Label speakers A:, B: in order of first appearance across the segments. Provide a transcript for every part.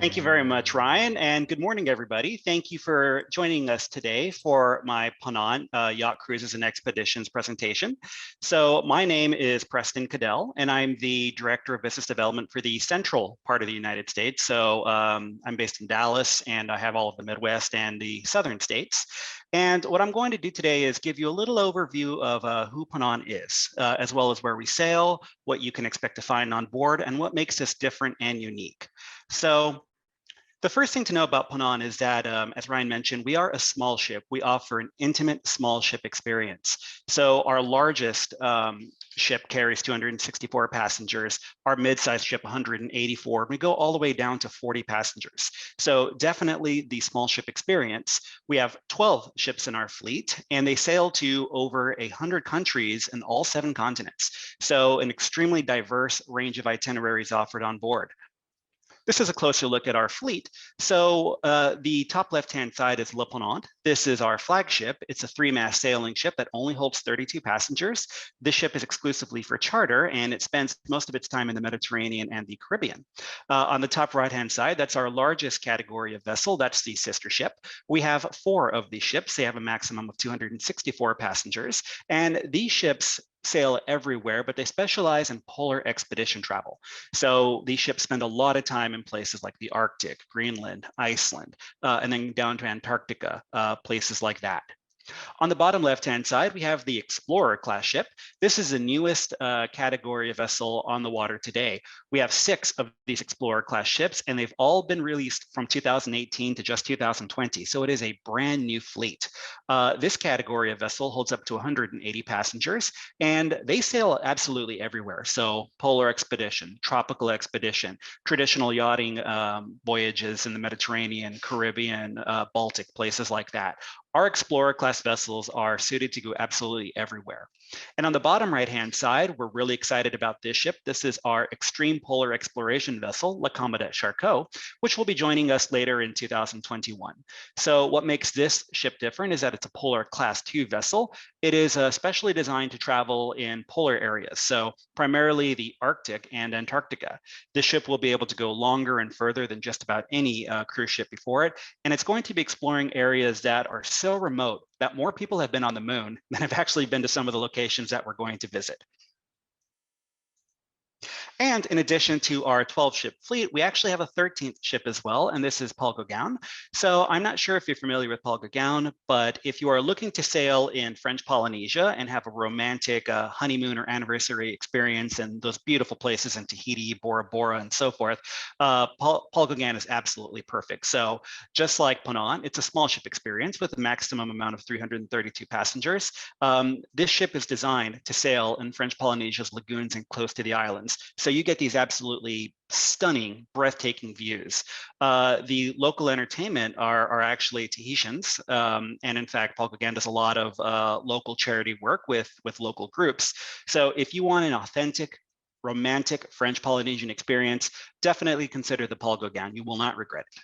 A: Thank you very much, Ryan, and good morning, everybody. Thank you for joining us today for my Ponant Yacht Cruises and Expeditions presentation. So my name is Preston Cadell, and I'm the Director of Business Development for the central part of the United States. So I'm based in Dallas, and I have all of the Midwest and the southern states. And what I'm going to do today is give you a little overview of who Ponant is, as well as where we sail, what you can expect to find on board, and what makes us different and unique. So the first thing to know about Ponant is that, as Ryan mentioned, we are a small ship. We offer an intimate small ship experience. So our largest ship carries 264 passengers. Our mid-sized ship, 184. We go all the way down to 40 passengers. So definitely the small ship experience. We have 12 ships in our fleet, and they sail to over 100 countries in all 7 continents. So an extremely diverse range of itineraries offered on board. This is a closer look at our fleet. So the top left-hand side is Le Ponant. This is our flagship. It's a 3-mast sailing ship that only holds 32 passengers. This ship is exclusively for charter, and it spends most of its time in the Mediterranean and the Caribbean. On the top right-hand side, that's our largest category of vessel. That's the sister ship. We have 4 of these ships. They have a maximum of 264 passengers, and these ships sail everywhere, but they specialize in polar expedition travel. So these ships spend a lot of time in places like the Arctic, Greenland, Iceland, and then down to Antarctica, places like that. On the bottom left-hand side, we have the Explorer class ship. This is the newest category of vessel on the water today. We have 6 of these Explorer class ships, and they've all been released from 2018 to just 2020. So it is a brand new fleet. This category of vessel holds up to 180 passengers, and they sail absolutely everywhere. So polar expedition, tropical expedition, traditional yachting voyages in the Mediterranean, Caribbean, Baltic, places like that. Our Explorer class vessels are suited to go absolutely everywhere. And on the bottom right-hand side, we're really excited about this ship. This is our extreme polar exploration vessel, La Sharko, which will be joining us later in 2021. So what makes this ship different is that it's a polar class 2 vessel. It is specially designed to travel in polar areas, so primarily the Arctic and Antarctica. This ship will be able to go longer and further than just about any cruise ship before it, and it's going to be exploring areas that are so remote that more people have been on the moon than have actually been to some of the locations that we're going to visit. And in addition to our 12-ship fleet, we actually have a 13th ship as well, and this is Gaughan. So I'm not sure if you're familiar with Gaughan, but if you are looking to sail in French Polynesia and have a romantic honeymoon or anniversary experience in those beautiful places in Tahiti, Bora Bora, and so forth, Gaughan is absolutely perfect. So just like Ponant, it's a small ship experience with a maximum amount of 332 passengers. This ship is designed to sail in French Polynesia's lagoons and close to the islands. So you get these absolutely stunning, breathtaking views. The local entertainment are actually Tahitians. And in fact, Gaughan does a lot of local charity work with local groups. So if you want an authentic, romantic French Polynesian experience, definitely consider the Gaughan. You will not regret it.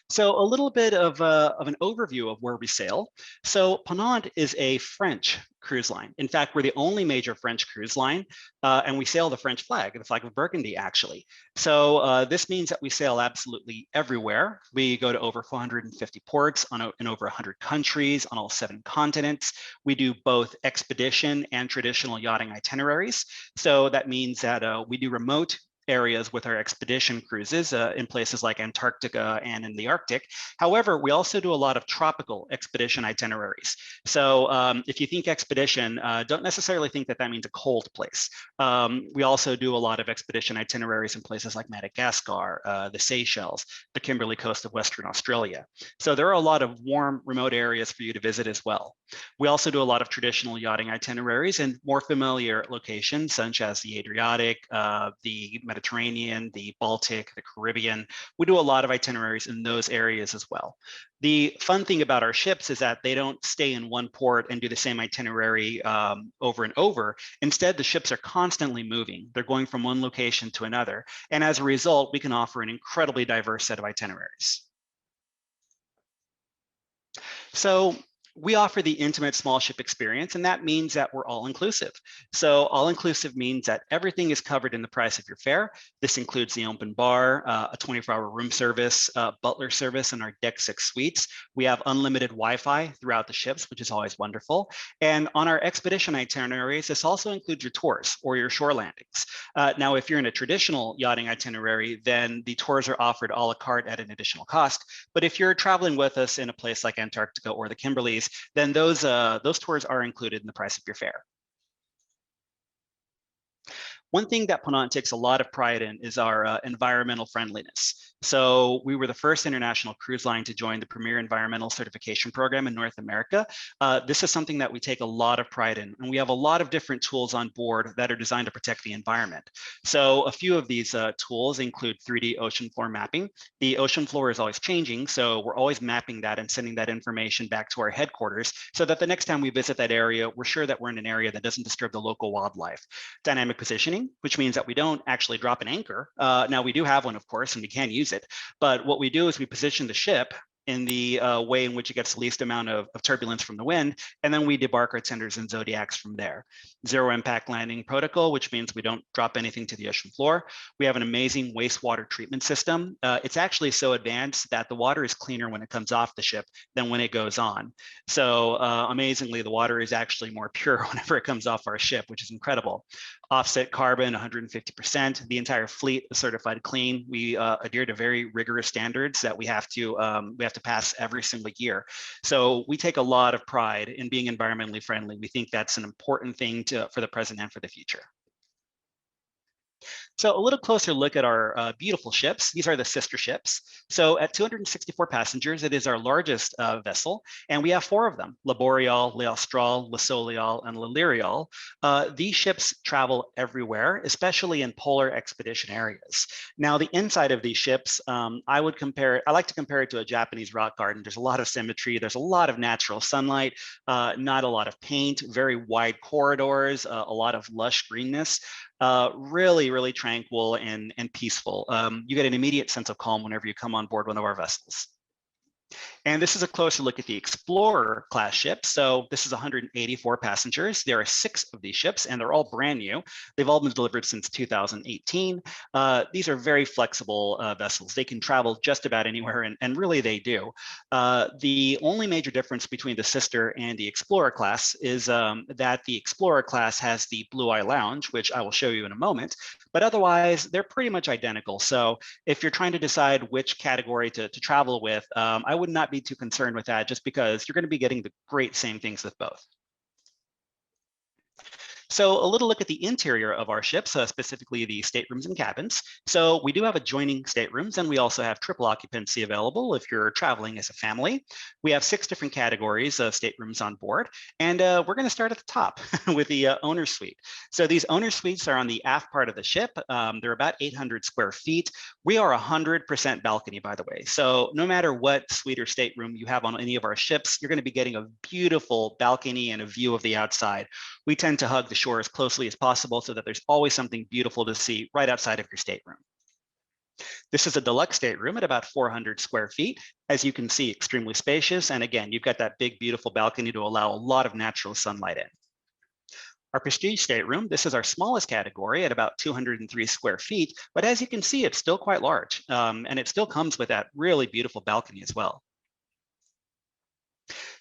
A: So a little bit of an overview of where we sail. So Ponant is a French cruise line. In fact, we're the only major French cruise line, and we sail the French flag, the flag of Burgundy, actually. So this means that we sail absolutely everywhere. We go to over 450 ports in over 100 countries on all 7 continents. We do both expedition and traditional yachting itineraries. So that means that we do remote areas with our expedition cruises in places like Antarctica and in the Arctic. However, we also do a lot of tropical expedition itineraries. So if you think expedition, don't necessarily think that that means a cold place. We also do a lot of expedition itineraries in places like Madagascar, the Seychelles, the Kimberley coast of Western Australia. So there are a lot of warm, remote areas for you to visit as well. We also do a lot of traditional yachting itineraries in more familiar locations, such as the Adriatic, the Mediterranean, the Baltic, the Caribbean. We do a lot of itineraries in those areas as well. The fun thing about our ships is that they don't stay in one port and do the same itinerary over and over. Instead, the ships are constantly moving. They're going from one location to another. And as a result, we can offer an incredibly diverse set of itineraries. So We offer the intimate small ship experience, and that means that we're all inclusive. So all inclusive means that everything is covered in the price of your fare. This includes the open bar, a 24-hour room service, butler service, and our deck 6 suites. We have unlimited Wi-Fi throughout the ships, which is always wonderful. And on our expedition itineraries, this also includes your tours or your shore landings. Now, if you're in a traditional yachting itinerary, then the tours are offered a la carte at an additional cost. But if you're traveling with us in a place like Antarctica or the Kimberleys, then those tours are included in the price of your fare. One thing that Ponant takes a lot of pride in is our environmental friendliness. So we were the first international cruise line to join the Premier Environmental Certification Program in North America. This is something that we take a lot of pride in, and we have a lot of different tools on board that are designed to protect the environment. So a few of these tools include 3D ocean floor mapping. The ocean floor is always changing, so we're always mapping that and sending that information back to our headquarters so that the next time we visit that area, we're sure that we're in an area that doesn't disturb the local wildlife. Dynamic positioning, which means that we don't actually drop an anchor. Now we do have one, of course, and we can use it. But what we do is we position the ship in the way in which it gets the least amount of turbulence from the wind, and then we debark our tenders and zodiacs from there. Zero impact landing protocol, which means we don't drop anything to the ocean floor. We have an amazing wastewater treatment system. It's actually so advanced that the water is cleaner when it comes off the ship than when it goes on. So amazingly, the water is actually more pure whenever it comes off our ship, which is incredible. Offset carbon, 150%. The entire fleet is certified clean. We adhere to very rigorous standards that we have to pass every single year. So we take a lot of pride in being environmentally friendly. We think that's an important thing for the present and for the future. So a little closer look at our beautiful ships. These are the sister ships. So at 264 passengers, it is our largest vessel, and we have 4 of them: La Boreal, Le Austral, Le Soleil, and Le Lyrial. These ships travel everywhere, especially in polar expedition areas. Now, the inside of these ships, I like to compare it to a Japanese rock garden. There's a lot of symmetry. There's a lot of natural sunlight, not a lot of paint, very wide corridors, a lot of lush greenness. Really tranquil and peaceful. You get an immediate sense of calm whenever you come on board one of our vessels. And this is a closer look at the Explorer class ships. So this is 184 passengers. There are 6 of these ships, and they're all brand new. They've all been delivered since 2018. These are very flexible vessels. They can travel just about anywhere, and really they do. The only major difference between the sister and the Explorer class is that the Explorer class has the Blue Eye Lounge, which I will show you in a moment. But otherwise, they're pretty much identical. So if you're trying to decide which category to travel with, I would not be too concerned with that, just because you're going to be getting the great same things with both. So a little look at the interior of our ships, specifically the staterooms and cabins. So we do have adjoining staterooms, and we also have triple occupancy available if you're traveling as a family. We have 6 different categories of staterooms on board, and we're going to start at the top with the owner suite. So these owner suites are on the aft part of the ship. They're about 800 square feet. We are 100% balcony, by the way. So no matter what suite or stateroom you have on any of our ships, you're going to be getting a beautiful balcony and a view of the outside. We tend to hug the shore as closely as possible so that there's always something beautiful to see right outside of your stateroom. This is a deluxe stateroom at about 400 square feet. As you can see, extremely spacious. And again, you've got that big, beautiful balcony to allow a lot of natural sunlight in. Our prestige stateroom, this is our smallest category at about 203 square feet. But as you can see, it's still quite large. And it still comes with that really beautiful balcony as well.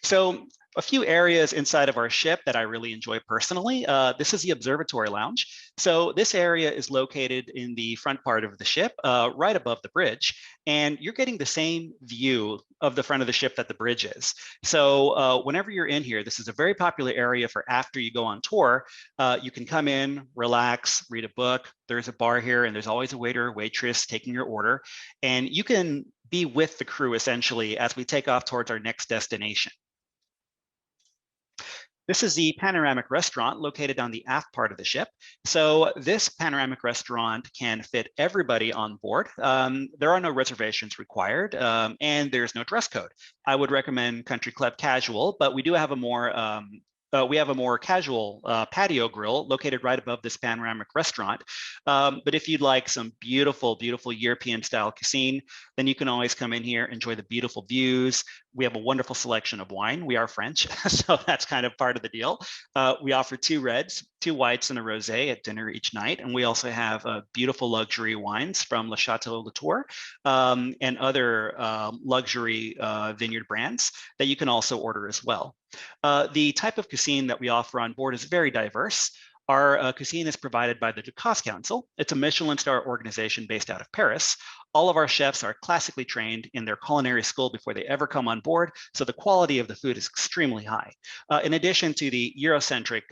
A: So a few areas inside of our ship that I really enjoy personally. This is the Observatory Lounge. So this area is located in the front part of the ship, right above the bridge, and you're getting the same view of the front of the ship that the bridge is. So whenever you're in here, this is a very popular area for after you go on tour. You can come in, relax, read a book. There's a bar here, and there's always a waiter or waitress taking your order, and you can be with the crew essentially as we take off towards our next destination. This is the Panoramic Restaurant located on the aft part of the ship. So this Panoramic Restaurant can fit everybody on board. There are no reservations required, and there's no dress code. I would recommend Country Club Casual, but we do have a more casual patio grill located right above this Panoramic Restaurant. But if you'd like some beautiful, beautiful European style cuisine, then you can always come in here, enjoy the beautiful views. We have a wonderful selection of wine. We are French, so that's kind of part of the deal. We offer 2 reds, 2 whites, and a rosé at dinner each night. And we also have beautiful luxury wines from Le Chateau Latour and other luxury vineyard brands that you can also order as well. The type of cuisine that we offer on board is very diverse. Our cuisine is provided by the Ducasse Council. It's a Michelin star organization based out of Paris. All of our chefs are classically trained in their culinary school before they ever come on board, so the quality of the food is extremely high. In addition to the Eurocentric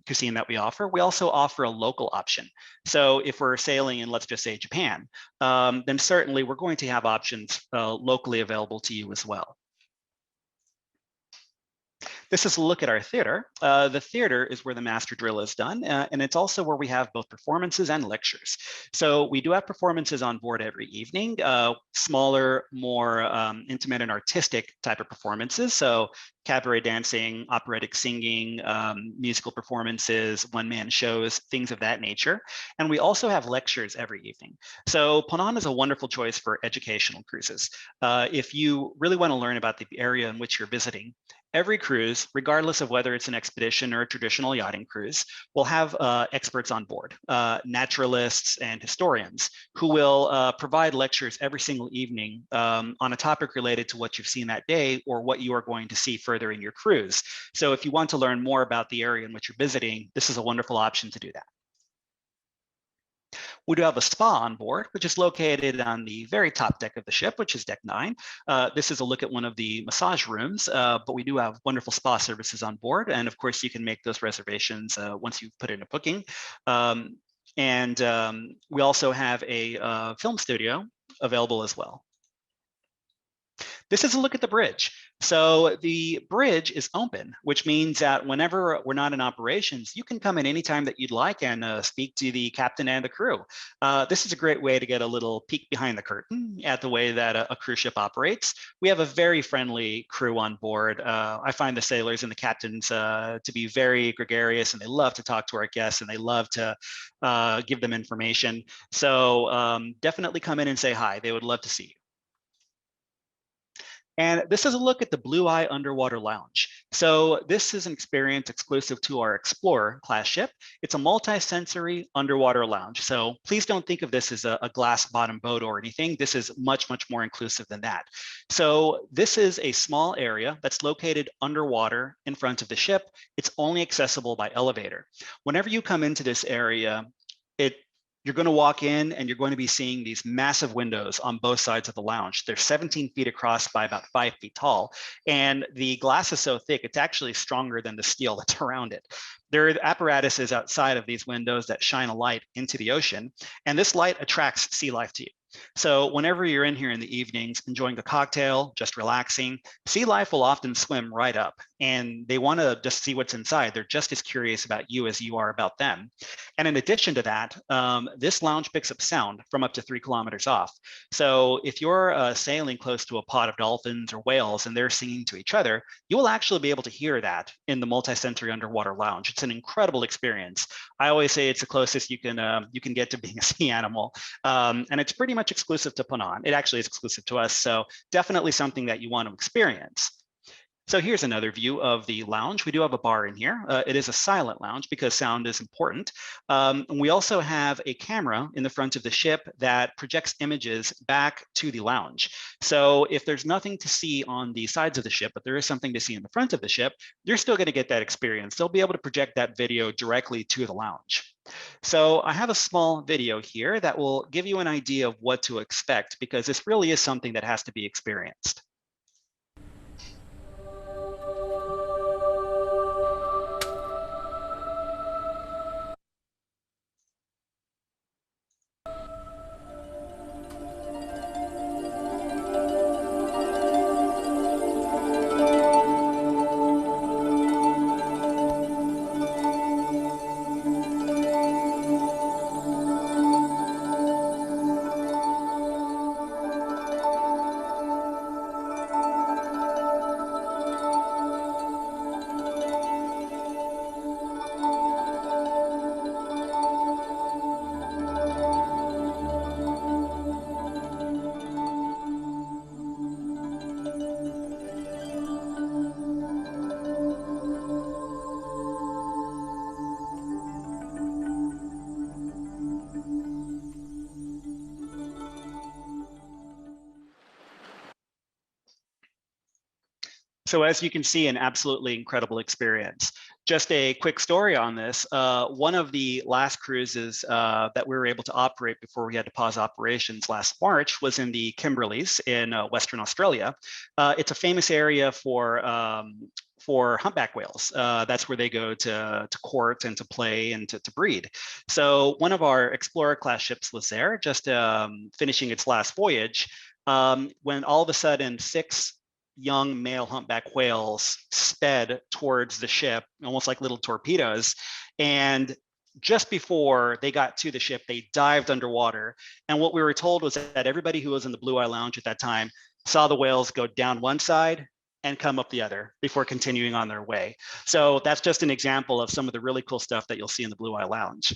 A: cuisine that we also offer a local option. So if we're sailing in, let's just say, Japan, then certainly we're going to have options locally available to you as well. This is a look at our theater. The theater is where the master drill is done, and it's also where we have both performances and lectures. So we do have performances on board every evening, smaller, more intimate and artistic type of performances. So cabaret dancing, operatic singing, musical performances, one-man shows, things of that nature. And we also have lectures every evening. So Ponant is a wonderful choice for educational cruises. If you really want to learn about the area in which you're visiting, every cruise, regardless of whether it's an expedition or a traditional yachting cruise, will have experts on board, naturalists and historians, who will provide lectures every single evening on a topic related to what you've seen that day or what you are going to see further in your cruise. So if you want to learn more about the area in which you're visiting, this is a wonderful option to do that. We do have a spa on board, which is located on the very top deck of the ship, which is deck 9. This is a look at one of the massage rooms, but we do have wonderful spa services on board. And of course, you can make those reservations once you've put in a booking. We also have a film studio available as well. This is a look at the bridge. So the bridge is open, which means that whenever we're not in operations, you can come in anytime that you'd like and speak to the captain and the crew. This is a great way to get a little peek behind the curtain at the way that a cruise ship operates. We have a very friendly crew on board. I find the sailors and the captains to be very gregarious, and they love to talk to our guests, and they love to give them information. So definitely come in and say hi. They would love to see you. And this is a look at the Blue Eye Underwater Lounge. So this is an experience exclusive to our Explorer class ship. It's a multi-sensory underwater lounge. So please don't think of this as a glass bottom boat or anything. This is much, much more inclusive than that. So this is a small area that's located underwater in front of the ship. It's only accessible by elevator. Whenever you come into this area, you're going to walk in and you're going to be seeing these massive windows on both sides of the lounge. They're 17 feet across by about 5 feet tall. And the glass is so thick, it's actually stronger than the steel that's around it. There are apparatuses outside of these windows that shine a light into the ocean. And this light attracts sea life to you. So whenever you're in here in the evenings, enjoying a cocktail, just relaxing, sea life will often swim right up, and they want to just see what's inside. They're just as curious about you as you are about them. And in addition to that, this lounge picks up sound from up to 3 kilometers off. So if you're sailing close to a pod of dolphins or whales and they're singing to each other, you will actually be able to hear that in the multi-sensory underwater lounge. It's an incredible experience. I always say it's the closest you can get to being a sea animal, and it's pretty much exclusive to Ponant. It actually is exclusive to us, so definitely something that you want to experience. So here's another view of the lounge. We do have a bar in here. It is a silent lounge because sound is important. We also have a camera in the front of the ship that projects images back to the lounge. So if there's nothing to see on the sides of the ship, but there is something to see in the front of the ship, you're still going to get that experience. They'll be able to project that video directly to the lounge. So I have a small video here that will give you an idea of what to expect, because this really is something that has to be experienced. So as you can see, an absolutely incredible experience. Just a quick story on this. One of the last cruises that we were able to operate before we had to pause operations last March was in the Kimberleys in Western Australia. It's a famous area for humpback whales. That's where they go to court and to play and to breed. So one of our Explorer class ships was there, just finishing its last voyage, when all of a sudden 6 young male humpback whales sped towards the ship, almost like little torpedoes. And just before they got to the ship, they dived underwater. And what we were told was that everybody who was in the Blue Eye Lounge at that time saw the whales go down one side and come up the other before continuing on their way. So that's just an example of some of the really cool stuff that you'll see in the Blue Eye Lounge.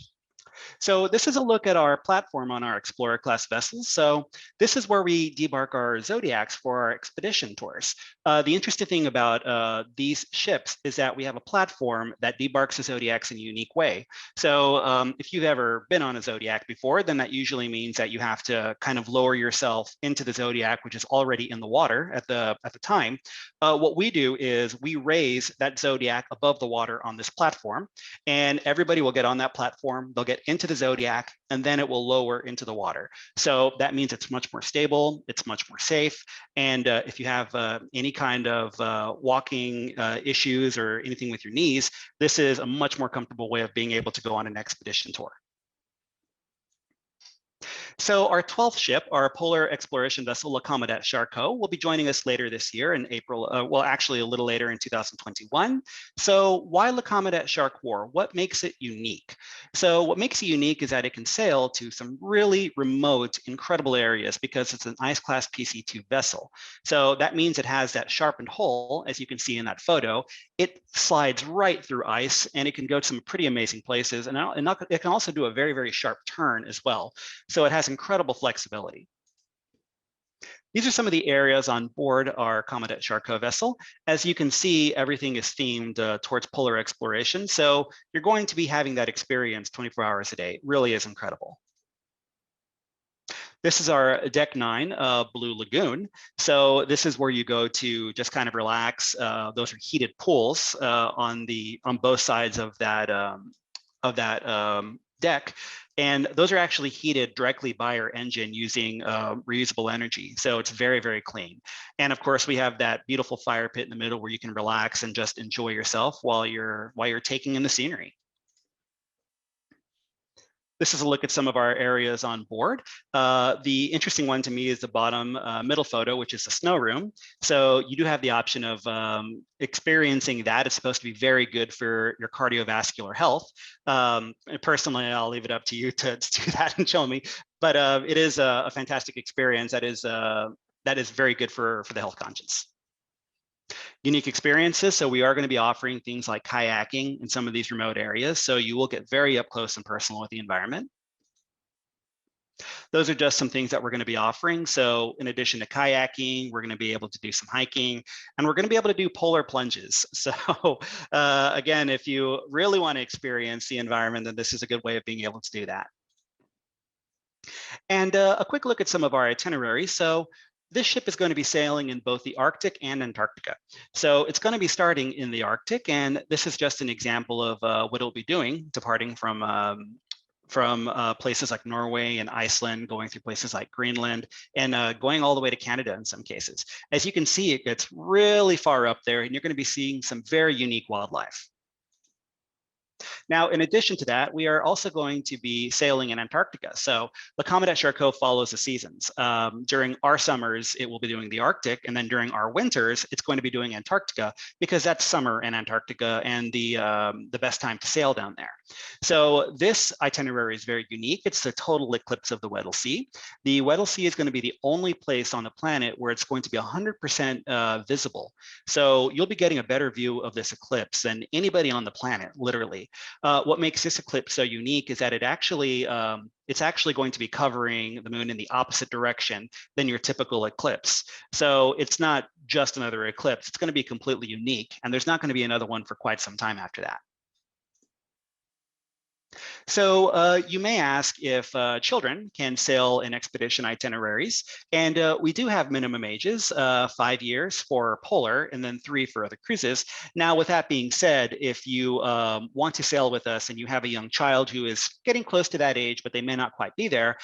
A: So this is a look at our platform on our Explorer class vessels. So this is where we debark our Zodiacs for our expedition tours. The interesting thing about these ships is that we have a platform that debarks the Zodiacs in a unique way. So if you've ever been on a Zodiac before, then that usually means that you have to kind of lower yourself into the Zodiac, which is already in the water at the time. What we do is we raise that Zodiac above the water on this platform, and everybody will get on that platform. They'll get into the Zodiac, and then it will lower into the water. So that means it's much more stable, it's much more safe. And if you have any kind of walking issues or anything with your knees, this is a much more comfortable way of being able to go on an expedition tour. So our 12th ship, our polar exploration vessel, La Sharko, will be joining us later this year in April, well, actually a little later in 2021. So why La Sharko? What makes it unique? So what makes it unique is that it can sail to some really remote, incredible areas because it's an ice class PC2 vessel. So that means it has that sharpened hull, as you can see in that photo. It slides right through ice, and it can go to some pretty amazing places. And it can also do a very, very sharp turn as well. So it has incredible flexibility. These are some of the areas on board our Commodore Sharko vessel. As you can see, everything is themed towards polar exploration. So you're going to be having that experience 24 hours a day. It really is incredible. This is our Deck 9 Blue Lagoon. So this is where you go to just kind of relax. Those are heated pools on both sides of that deck. And those are actually heated directly by our engine using reusable energy. So it's very, very clean. And of course, we have that beautiful fire pit in the middle where you can relax and just enjoy yourself while you're taking in the scenery. This is a look at some of our areas on board. The interesting one to me is the bottom middle photo, which is the snow room. So you do have the option of experiencing that. It's supposed to be very good for your cardiovascular health. Personally, I'll leave it up to you to do that and show me. But it is a fantastic experience that is very good for the health conscious. Unique experiences. So we are going to be offering things like kayaking in some of these remote areas. So you will get very up close and personal with the environment. Those are just some things that we're going to be offering. So in addition to kayaking, we're going to be able to do some hiking, and we're going to be able to do polar plunges. So again, if you really want to experience the environment, then this is a good way of being able to do that. And a quick look at some of our itineraries. So this ship is going to be sailing in both the Arctic and Antarctica. So it's going to be starting in the Arctic, and this is just an example of what it'll be doing, departing from places like Norway and Iceland, going through places like Greenland, and going all the way to Canada in some cases. As you can see, it gets really far up there, and you're going to be seeing some very unique wildlife. Now, in addition to that, we are also going to be sailing in Antarctica. So the Commodore Sharko follows the seasons. During our summers, it will be doing the Arctic, and then during our winters, it's going to be doing Antarctica because that's summer in Antarctica and the best time to sail down there. So this itinerary is very unique. It's the total eclipse of the Weddell Sea. The Weddell Sea is going to be the only place on the planet where it's going to be 100% visible. So you'll be getting a better view of this eclipse than anybody on the planet, literally. What makes this eclipse so unique is that it's actually going to be covering the moon in the opposite direction than your typical eclipse. So it's not just another eclipse, it's going to be completely unique, and there's not going to be another one for quite some time after that. So you may ask if children can sail in expedition itineraries, and we do have minimum ages, 5 years for polar and then 3 for other cruises. Now, with that being said, if you want to sail with us and you have a young child who is getting close to that age, but they may not quite be there,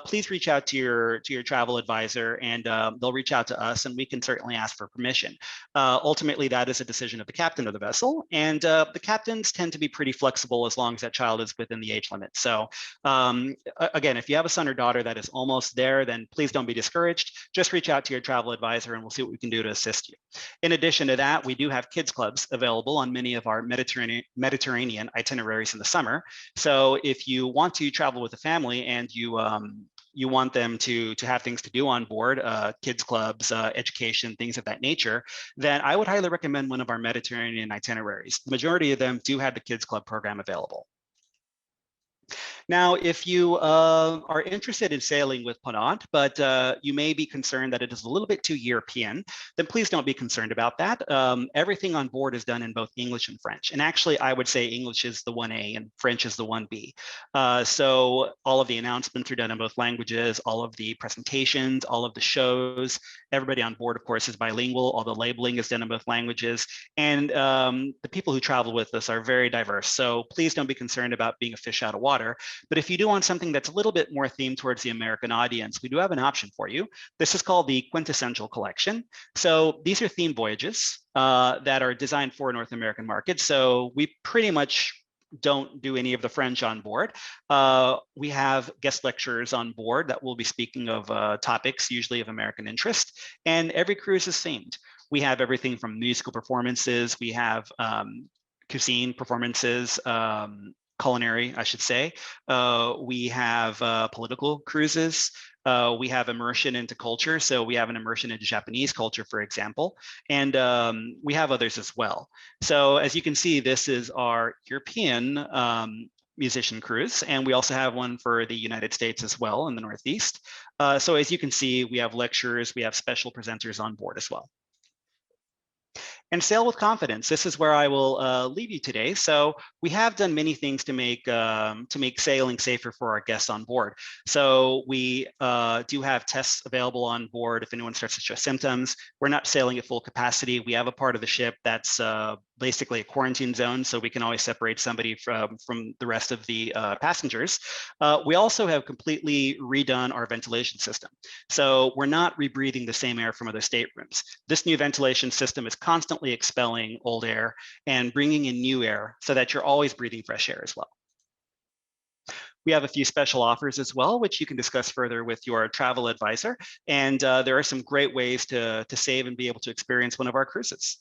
A: please reach out to your travel advisor, and they'll reach out to us, and we can certainly ask for permission. Ultimately, that is a decision of the captain of the vessel, and the captains tend to be pretty flexible as long as that child is within the age limit. So again, if you have a son or daughter that is almost there, then please don't be discouraged. Just reach out to your travel advisor and we'll see what we can do to assist you. In addition to that, we do have kids clubs available on many of our Mediterranean itineraries in the summer. So if you want to travel with a family and you want them to have things to do on board, kids clubs, education, things of that nature, then I would highly recommend one of our Mediterranean itineraries. The majority of them do have the kids club program available. Now, if you are interested in sailing with Ponant, but you may be concerned that it is a little bit too European, then please don't be concerned about that. Everything on board is done in both English and French. And actually, I would say English is the 1A and French is the 1B. So all of the announcements are done in both languages, all of the presentations, all of the shows. Everybody on board, of course, is bilingual. All the labeling is done in both languages. And the people who travel with us are very diverse. So please don't be concerned about being a fish out of water. But if you do want something that's a little bit more themed towards the American audience, we do have an option for you. This is called the Quintessential Collection. So these are themed voyages that are designed for North American markets. So we pretty much don't do any of the French on board. We have guest lecturers on board that will be speaking of topics usually of American interest, and every cruise is themed. We have everything from musical performances, we have cuisine performances, culinary, I should say. We have political cruises. We have immersion into culture. So we have an immersion into Japanese culture, for example, and we have others as well. So as you can see, this is our European musician cruise, and we also have one for the United States as well in the Northeast. So as you can see, we have lecturers, we have special presenters on board as well. And sail with confidence. This is where I will leave you today. So we have done many things to make sailing safer for our guests on board. So we do have tests available on board if anyone starts to show symptoms. We're not sailing at full capacity. We have a part of the ship that's basically a quarantine zone, so we can always separate somebody from the rest of the passengers. We also have completely redone our ventilation system. So we're not rebreathing the same air from other staterooms. This new ventilation system is constantly expelling old air and bringing in new air so that you're always breathing fresh air as well. We have a few special offers as well, which you can discuss further with your travel advisor. And there are some great ways to save and be able to experience one of our cruises.